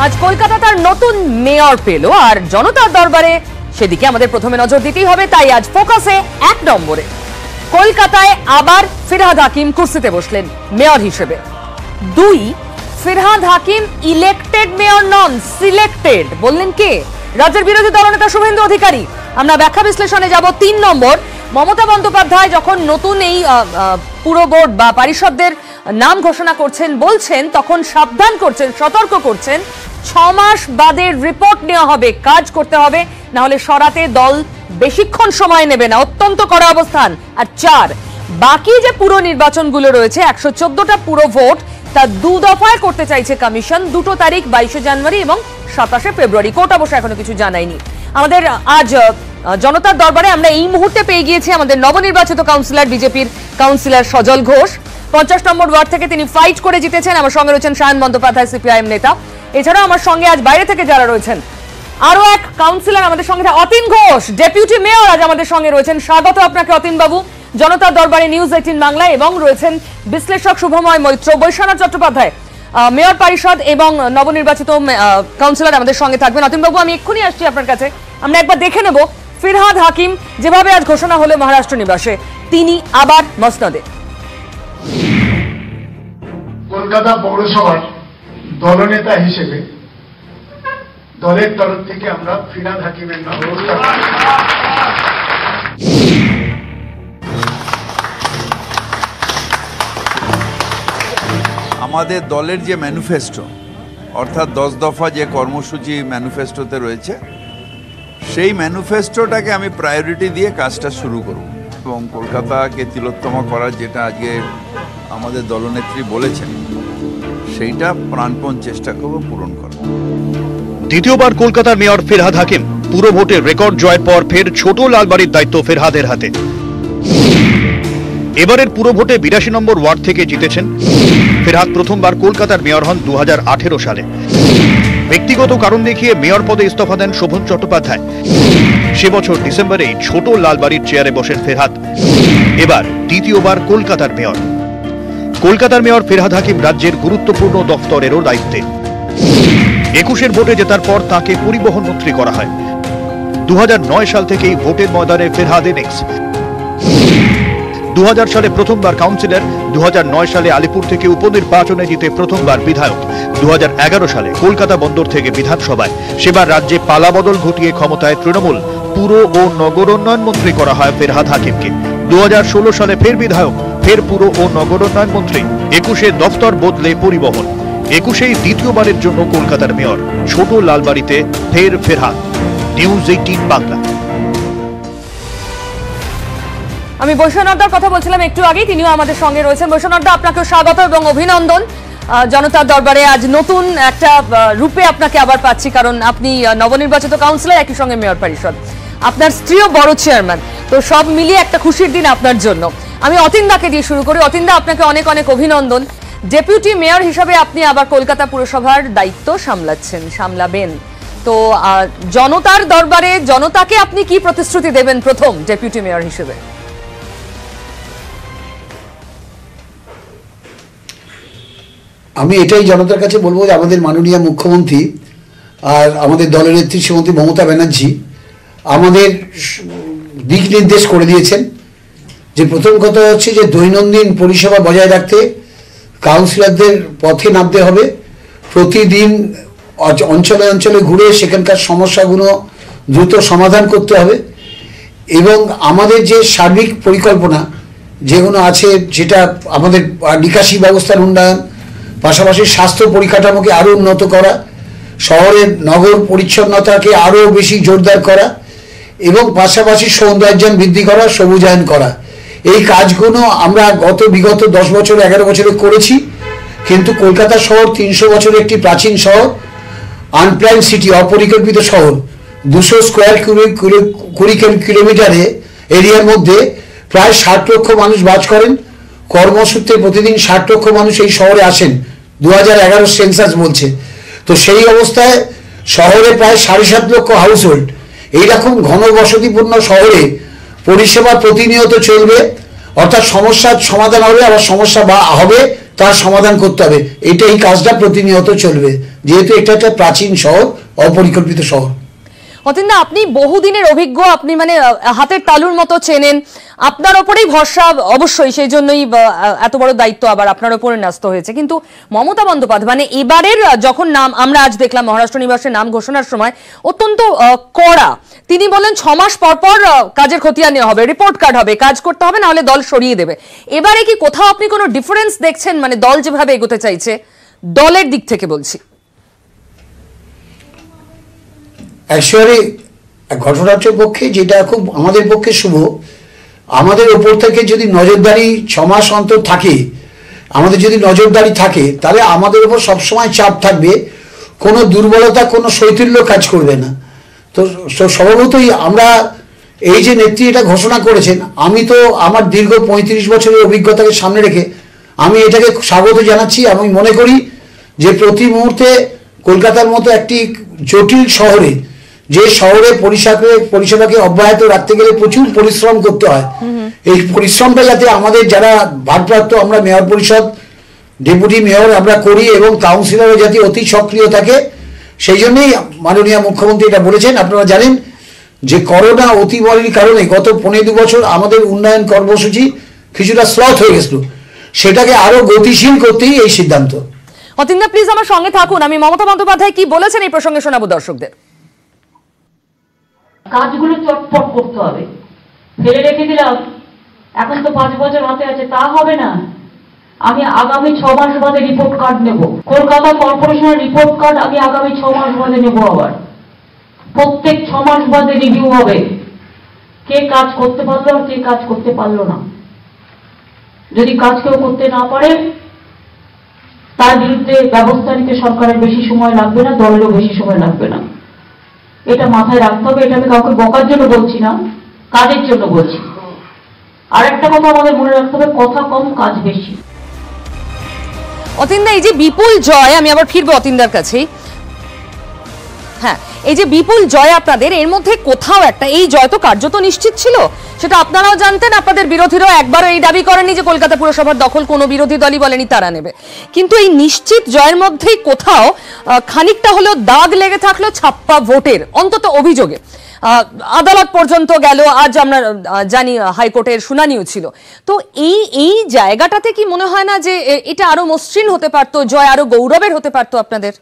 আজ কলকাতা তার নতুন মেয়র পেল আর জনতার দরবারে সেদিকে আমাদের প্রথমে নজর দিতেই হবে। তাই আজ ফোকাসে 1 নম্বরে কলকাতায় আবার ফিরহাদ হাকিম কুর্সিতে বসলেন মেয়র হিসেবে। 2, ফিরহাদ হাকিম ইলেক্টেড মেয়র নন, সিলেক্টেড। বললেন কে? রাজ্যের বিরোধী দলনেতা শুভেন্দু অধিকারী। আমরা ব্যাখ্যা বিশ্লেষণে যাব। 3 নম্বর, মমতা বন্দ্যোপাধ্যায় যখন নতুন এই পুর বোর্ড বা পরিষদের নাম ঘোষণা করছেন বলছেন, তখন সাবধান করছেন, সতর্ক করছেন 6 মাস বাদে রিপোর্ট নেওয়া হবে, কাজ করতে হবে, না হলে সরাতে দল বেশিক্ষণ সময় নেবে না, অত্যন্ত কড়া অবস্থান। আর 4, বাকি যে পুরো নির্বাচনগুলো রয়েছে 114টা পুরো ভোট, তা 2 দফায় করতে চাইছে কমিশন। 2 তারিখ 22 জানুয়ারি এবং 27 ফেব্রুয়ারি। কোর্ট অবশ্য এখনো কিছু জানায়নি। আমাদের আজ জনতার দরবারে আমরা এই মুহূর্তে পেয়ে গিয়েছি আমাদের নবনির্বাচিত কাউন্সিলর, বিজেপির কাউন্সিলর সজল ঘোষ। 50 নম্বর ওয়ার্ড থেকে তিনি ফাইট করে জিতেছেন। আমার সঙ্গে রয়েছেন সায়ন বন্দ্যোপাধ্যায়, সিপিআইএম নেতা। এছাড়াও আমার সঙ্গে আজ বাইরে থেকে যারা রয়েছেন, আরো এক কাউন্সিলর আমাদের সঙ্গে, অতীন ঘোষ, ডেপুটি মেয়র আজ আমাদের সঙ্গে রয়েছেন। স্বাগত আপনাকে অতীন বাবু জনতার দরবারে নিউজ 18 বাংলায়। এবং রয়েছেন বিশ্লেষক শুভময় মৈত্র, বৈশ্বনাথ চট্টোপাধ্যায়, মেয়র পরিষদ এবং নবনির্বাচিত কাউন্সিলর আমাদের সঙ্গে থাকবেন। অতীন বাবু, আমি এক্ষুনি আসছি আপনার কাছে। আমরা একবার দেখে নেব ফিরহাদ হাকিম যেভাবে আজ ঘোষণা হলো মহারাষ্ট্র নিবাসে, তিনি আবার মসনদে। কলকাতা পৌরসভার দলনেতা হিসেবে দলের তরফ থেকে আমরা ফিরহাদ হাকিমের নাম আমাদের দলের যে ম্যানিফেস্টো, অর্থাৎ 10 দফা যে কর্মসূচি ম্যানিফেস্টোতে রয়েছে, সেই ম্যানিফেস্টোটাকে আমি প্রায়োরিটি দিয়ে কাজটা শুরু করব এবং কলকাতাকে তিলোত্তমা করার যেটা আজকে আমাদের দলনেত্রী বলেছেন, সেইটা প্রাণপণ চেষ্টা করব পূরণ করার। দ্বিতীয়বার কলকাতার মেয়র ফিরহাদ হাকিম। পুরো ভোটে রেকর্ড জয়ের পর ফের ছোট লালবাড়ির দায়িত্ব ফিরহাদের হাতে। এবারের পুরো ভোটে 82 নম্বর ওয়ার্ড থেকে জিতেছেন ফিরহাদ। প্রথমবার কলকাতার মেয়র হন 2018 সালে। ব্যক্তিগত কারণ দেখিয়ে মেয়র পদে ইস্তফা দেন শোভন চট্টোপাধ্যায়। সে বছর ডিসেম্বরেই ছোট লালবাড়ির চেয়ারে বসেন ফিরহাদ। এবার দ্বিতীয়বার কলকাতার মেয়র। কলকাতার মেয়র ফিরহাদ হাকিম রাজ্যের গুরুত্বপূর্ণ দফতরেরও দায়িত্বে। 21-এর ভোটে জেতার পর তাকে পরিবহন মন্ত্রী করা হয়। 2009 সাল থেকেই ভোটের ময়দানে ফিরহাদ ইনিংস। 2000 সালে প্রথমবার কাউন্সিলর, 2009 সালে আলিপুর থেকে উপনির্বাচনে জিতে প্রথমবার বিধায়ক, 2011 সালে কলকাতা বন্দর থেকে বিধানসভায়, সেবার রাজ্যে পালাবদল ঘটিয়ে ক্ষমতায় তৃণমূল, পুর ও নগর উন্নয়ন মন্ত্রী করা হয় ফিরহাদ হাকিমকে। 2016 সালে ফের বিধায়ক, ফের পুর ও নগর উন্নয়ন মন্ত্রী। 21-এ দফতর বদলে পরিবহন। 21-এই দ্বিতীয়বারের জন্য কলকাতার মেয়র। ছোট লালবাড়িতে ফের ফিরহাদ। নিউজ 18 বাংলা। আমি বৈশ্বনাথদার কথা বলছিলাম একটু আগেই, তিনিও আমাদের সঙ্গে রয়েছেন। বৈশ্বনাথদা, আপনাকেও স্বাগত এবং অভিনন্দন। জনতার দরবারে আজ নতুন একটা রূপে আপনাকে আবার পাচ্ছি, কারণ আপনি নবনির্বাচিত কাউন্সিলর, একই সঙ্গে মেয়র পরিষদ, আপনার স্ত্রীও বড় চেয়ারম্যান। তো সব মিলিয়ে একটা খুশির দিন আপনার জন্য। আমি অতীনদাকে দিয়ে শুরু করি। অতীনদা, আপনাকে অনেক অনেক অভিনন্দন। ডেপুটি মেয়র হিসাবে আপনি আবার কলকাতা পুরসভার দায়িত্ব সামলাবেন। তো জনতার দরবারে জনতাকে আপনি কি প্রতিশ্রুতি দেবেন প্রথম ডেপুটি মেয়র হিসেবে? আমি এটাই জনতার কাছে বলবো যে আমাদের মাননীয় মুখ্যমন্ত্রী আর আমাদের দলের নেত্রী শ্রীমতী মমতা ব্যানার্জি আমাদের দিক নির্দেশ করে দিয়েছেন যে প্রথম কথা হচ্ছে যে দৈনন্দিন পরিষেবা বজায় রাখতে কাউন্সিলরদের পথে নামতে হবে। প্রতিদিন অঞ্চলে অঞ্চলে ঘুরে সেখানকার সমস্যাগুলো দ্রুত সমাধান করতে হবে এবং আমাদের যে সার্বিক পরিকল্পনা যেগুলো আছে, যেটা আমাদের নিকাশি ব্যবস্থার উন্নয়ন, পাশাপাশি স্বাস্থ্য পরিকাঠামোকে আরও উন্নত করা, শহরের নগর পরিচ্ছন্নতাকে আরও বেশি জোরদার করা এবং পাশাপাশি সৌন্দর্যায়ন বৃদ্ধি করা, সবুজায়ন করা, এই কাজগুলো আমরা বিগত 10 বছর 11 বছরে করেছি। কিন্তু কলকাতা শহর 300 বছরের একটি প্রাচীন শহর, আনপ্ল্যান্ড সিটি, অপরিকল্পিত শহর, 200 স্কোয়ার কিলোমিটারে এরিয়ার মধ্যে প্রায় 60 লক্ষ মানুষ বাস করেন। কর্মসূত্রে প্রতিদিন 60 লক্ষ মানুষ এই শহরে আসেন, 2011 সেন্সাস বলছে। তো সেই অবস্থায় শহরে প্রায় 7.5 লক্ষ হাউস হোল্ড। এইরকম ঘনবসতিপূর্ণ শহরে পরিষেবা প্রতিনিয়ত চলবে, অর্থাৎ সমস্যার সমাধান হবে, আবার সমস্যা হবে তার সমাধান করতে হবে, এটাই কাজটা প্রতিনিয়ত চলবে। যেহেতু এটা একটা প্রাচীন শহর, অপরিকল্পিত শহর। অতীন্দ্র, আপনি বহুদিনের অভিজ্ঞ, আপনি মানে হাতের তালুর মতো চেনেন, আপনার ওপরেই ভরসা অবশ্যই, সেই জন্যই এত বড় দায়িত্ব আবার আপনার ওপরে ন্যস্ত হয়েছে। কিন্তু মমতা বন্দ্যোপাধ্যায় মানে এবারের যখন নাম আমরা আজ দেখলাম মহারাষ্ট্র নিবাসের নাম ঘোষণার সময় অত্যন্ত কড়া, তিনি বলেন 6 মাস পর পর কাজের খতিয়ান নেওয়া হবে, রিপোর্ট কার্ড হবে, কাজ করতে হবে, না হলে দল সরিয়ে দেবে। এবারে কি কোথাও আপনি কোনো ডিফারেন্স দেখছেন, মানে দল যেভাবে এগোতে চাইছে, দলের দিক থেকে বলছি? অ্যাকচুয়ালি ঘটনাটির পক্ষে যেটা খুব আমাদের পক্ষে শুভ, আমাদের ওপর থেকে যদি নজরদারি 6 মাস অন্তর থাকে, আমাদের যদি নজরদারি থাকে, তাহলে আমাদের উপর সবসময় চাপ থাকবে, কোনো দুর্বলতা, কোনো শৈথিল্য কাজ করবে না। তো স্বভাবতই আমরা এই যে নেত্রী এটা ঘোষণা করেছেন, আমি তো আমার দীর্ঘ 35 বছরের অভিজ্ঞতাকে সামনে রেখে আমি এটাকে স্বাগত জানাচ্ছি। আমি মনে করি যে প্রতি মুহূর্তে কলকাতার মতো একটি জটিল শহরে, যে শহরে পরিষেবাকে অব্যাহত রাখতে গেলে প্রচুর পরিশ্রম করতে হয়, এই পরিশ্রমটা যাতে আমাদের যারা ভারপ্রাপ্ত আমরা মেয়র পরিষদ, ডেপুটি মেয়র আমরা করি এবং কাউন্সিলরও যাতে অতি সক্রিয় থাকে, সেই জন্যই মাননীয় মুখ্যমন্ত্রী এটা বলেছেন। আপনারা জানেন যে করোনা অতিমারির কারণে গত 15 বছর আমাদের উন্নয়ন কর্মসূচি কিছুটা স্লথ হয়ে গেছিল, সেটাকে আরো গতিশীল করতেই এই সিদ্ধান্ত। অতীন্দ্র, প্লিজ আমার সঙ্গে থাকুন, আমি মমতা বন্দ্যোপাধ্যায় কি বলেছেন এই প্রসঙ্গে শোনাবো দর্শকদের। কাজগুলো চটপট করতে হবে, ফেলে রেখে দিলাম এখন তো 5 বছর হাতে আছে, তা হবে না। আমি আগামী 6 মাস বাদে রিপোর্ট কার্ড নেব, কলকাতা কর্পোরেশনের রিপোর্ট কার্ড আমি আগামী 6 মাস বাদে নেব। আবার প্রত্যেক 6 মাস বাদে রিভিউ হবে, কে কাজ করতে পারলো আর কে কাজ করতে পারলো না। যদি কাজ কেউ করতে না পারে তার বিরুদ্ধে ব্যবস্থা নিতে সরকারের বেশি সময় লাগবে না, দলেরও বেশি সময় লাগবে না। এটা মাথায় রাখতে হবে। এটা আমি কাউকে বকার জন্য বলছি না, কাজের জন্য বলছি। আর একটা কথা আমাদের মনে রাখতে হবে, কথা কম কাজ বেশি। অতীন্দ্র, এই যে বিপুল জয়, আমি আবার ফিরবো অতীন্দ্রার কাছেই। হ্যাঁ, এই যে বিপুল জয় আপনাদের, এর মধ্যে কোথাও একটা, এই জয় তো কার্যত নিশ্চিত ছিল, সেটা আপনারাও জানতেন, আপনাদের বিরোধীরাও একবারও এই দাবি করেনি যে কলকাতা পুরসভার দখল কোনো বিরোধী দলই বলেনি তারা নেবে। কিন্তু এই নিশ্চিত জয়ের মধ্যেই কোথাও খানিকটা হলেও দাগ লেগে থাকলো ছাপ্পা ভোটের, অন্তত অভিযোগে। আদালত পর্যন্ত গেল, আজ আমরা জানি হাইকোর্টের শুনানিও ছিল। তো এই জায়গাটাতে কি মনে হয় না যে এটা আরো মসৃণ হতে পারতো, জয় আরো গৌরবের হতে পারতো আপনাদের?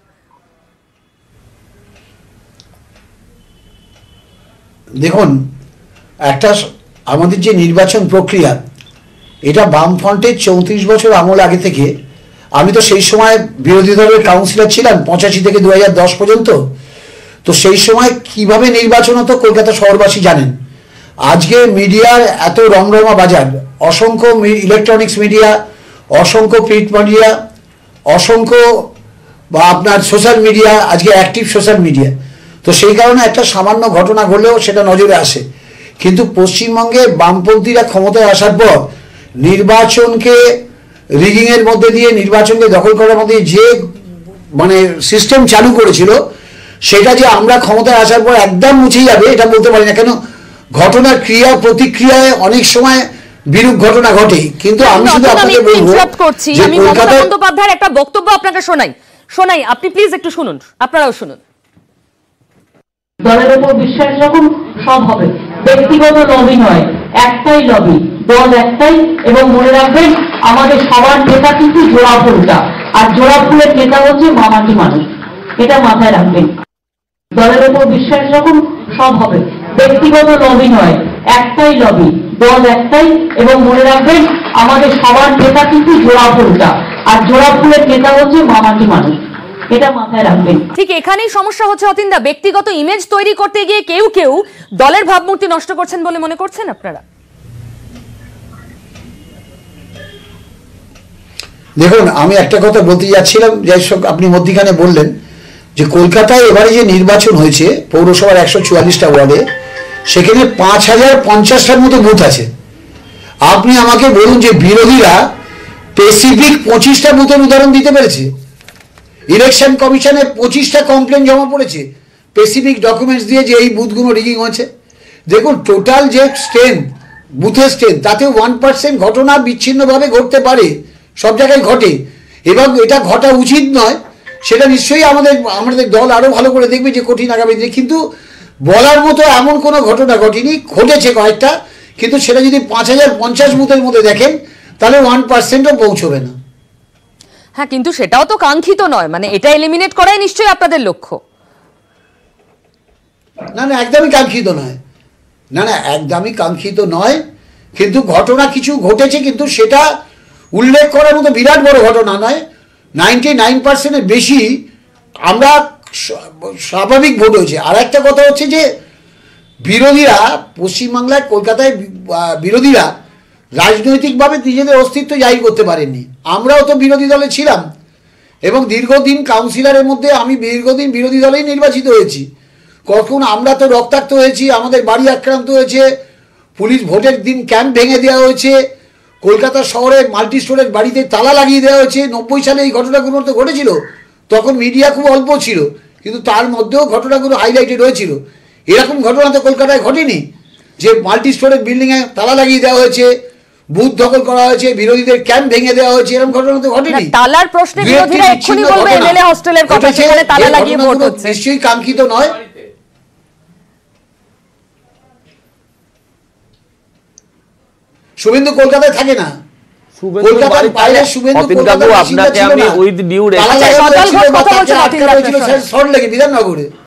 দেখুন, একটা আমাদের যে নির্বাচন প্রক্রিয়া, এটা বামফ্রন্টের 34 বছর আমল আগে থেকে, আমি তো সেই সময় বিরোধী দলের কাউন্সিলর ছিলাম 85 থেকে 2010 পর্যন্ত। তো সেই সময় কিভাবে নির্বাচন হতো কলকাতা শহরবাসী জানেন। আজকে মিডিয়ার এত রমরমা বাজার, অসংখ্য ইলেকট্রনিক্স মিডিয়া, অসংখ্য প্রিন্ট মিডিয়া, অসংখ্য বা আপনার সোশ্যাল মিডিয়া, আজকে অ্যাক্টিভ সোশ্যাল মিডিয়া। তো সেই কারণে একটা সামান্য ঘটনা ঘটলেও সেটা নজরে আসে। কিন্তু পশ্চিমবঙ্গে বামপন্থীরা ক্ষমতায় আসার পর নির্বাচনকে রিগিংয়ের মধ্যে দিয়ে, নির্বাচনকে দখল করার মধ্যে যে মানে সিস্টেম চালু করেছিল, সেটা যে আমরা ক্ষমতায় আসার পর একদম মুছে যাবে এটা বলতে পারি না। কেন, ঘটনার ক্রিয়া প্রতিক্রিয়ায় অনেক সময় বিরূপ ঘটনা ঘটে। কিন্তু আমি শুধু আপনাকে বলবো, আমি মমতা বন্দ্যোপাধ্যায়ের একটা বক্তব্য আপনাকে শোনাই, আপনি প্লিজ একটু শুনুন, আপনারাও শুনুন। দলের উপর বিশ্বাস রাখুন, সব হবে। ব্যক্তিগত লবি নয়, একটাই লবি, দল একটাই। এবং মনে রাখবেন, আমাদের সবার নেতা কিন্তু জোড়া ফুলটা, আর জোড়া ফুলের নেতা হচ্ছে মামাটি মানুষ। এটা মাথায় রাখবেন। দলের উপর বিশ্বাস রাখুন, সব হবে। ব্যক্তিগত লবি নয়, একটাই লবি, দল একটাই। এবং মনে রাখবেন, আমাদের সবার নেতা কিন্তু জোড়া ফুলটা, আর জোড়া ফুলের নেতা হচ্ছে মামাটি মানুষ। এটা মাথায় রাখবেন। ঠিক এখানেই সমস্যা হচ্ছে অতীন্দ্র, ব্যক্তিগত ইমেজ তৈরি করতে গিয়ে কেউ দলের ভাবমূর্তি নষ্ট করছেন বলে মনে করছেন আপনারা? দেখুন, আমি একটা কথা বলতে যাচ্ছিলাম, যাই হোক আপনি মধ্যিখানে বললেন যে কলকাতায় এবারে যে নির্বাচন হয়েছে পৌরসভার 144টা ওয়ার্ডে, সেখানে 5050টার মতো বুথ আছে। আপনি আমাকে বলুন যে বিরোধীরা স্পেসিফিক 25টা বুথের উদাহরণ দিতে পেরেছে? ইলেকশন কমিশনে 25টা কমপ্লেন জমা পড়েছে স্পেসিফিক ডকুমেন্টস দিয়ে যে এই বুথগুলো রিগিং হয়েছে। দেখুন, টোটাল যে স্ট্রেন্থ, বুথের স্ট্রেন্থ, তাতে 1% ঘটনা বিচ্ছিন্নভাবে ঘটতে পারে, সব জায়গায় ঘটে এবং এটা ঘটা উচিত নয়। সেটা নিশ্চয়ই আমাদের দল আরো ভালো করে দেখবে যে কঠিন আগামী দিনে। কিন্তু বলার মতো এমন কোনো ঘটনা ঘটেনি, ঘটেছে কয়েকটা, কিন্তু সেটা যদি 5050 বুথের মধ্যে দেখেন তাহলে 1%ও পৌঁছবে না। হ্যাঁ, কিন্তু সেটাও তো কাঙ্ক্ষিত নয়, মানে এটা এলিমিনেট করাই নিশ্চয়ই আপনাদের লক্ষ্য। না না, একদমই কাঙ্ক্ষিত নয়, না না একদমই কাঙ্ক্ষিত নয়, কিন্তু ঘটনা কিছু ঘটেছে, কিন্তু সেটা উল্লেখ করার মতো বিরাট বড় ঘটনা নয়। 99%-এর বেশি আমরা স্বাভাবিক ভোট হয়েছে। আর একটা কথা হচ্ছে যে বিরোধীরা পশ্চিমবাংলায়, কলকাতায় বিরোধীরা রাজনৈতিকভাবে নিজেদের অস্তিত্ব জাহির করতে পারেননি। আমরাও তো বিরোধী দলে ছিলাম এবং দীর্ঘদিন কাউন্সিলরের মধ্যে আমি দীর্ঘদিন বিরোধী দলেই নির্বাচিত হয়েছি। কখন আমরা তো রক্তাক্ত হয়েছি, আমাদের বাড়ি আক্রান্ত হয়েছে, পুলিশ ভোটের দিন ক্যাম্প ভেঙে দেওয়া হয়েছে, কলকাতা শহরে মাল্টি স্টোরের বাড়িতে তালা লাগিয়ে দেওয়া হয়েছে। 90 সালে এই ঘটনাগুলো তো ঘটেছিল, তখন মিডিয়া খুব অল্প ছিল, কিন্তু তার মধ্যেও ঘটনাগুলো হাইলাইটেড হয়েছিল। এরকম ঘটনা তো কলকাতায় ঘটেনি যে মাল্টি স্টোরের বিল্ডিংয়ে তালা লাগিয়ে দেওয়া হয়েছে, বুথ দখল করা হয়েছে, বিরোধীদের ক্যাম্প ভেঙে দেওয়া হয়েছে, এরকম ঘটনা তো ঘটেনি। তালার প্রশ্নে বিরোধীরা এক্ষুনি বলবে এমএলএ হস্টেলের কথা, সেখানে তালা লাগিয়ে ভোট হচ্ছে। নিশ্চয়ই কাঙ্ক্ষিত নয়। শুভেন্দু কলকাতায় থাকে না, কলকাতার বাইরে শুভেন্দু আপনাকে আমি উইথ ডিউ সল্ট লেকে বিধাননগরে।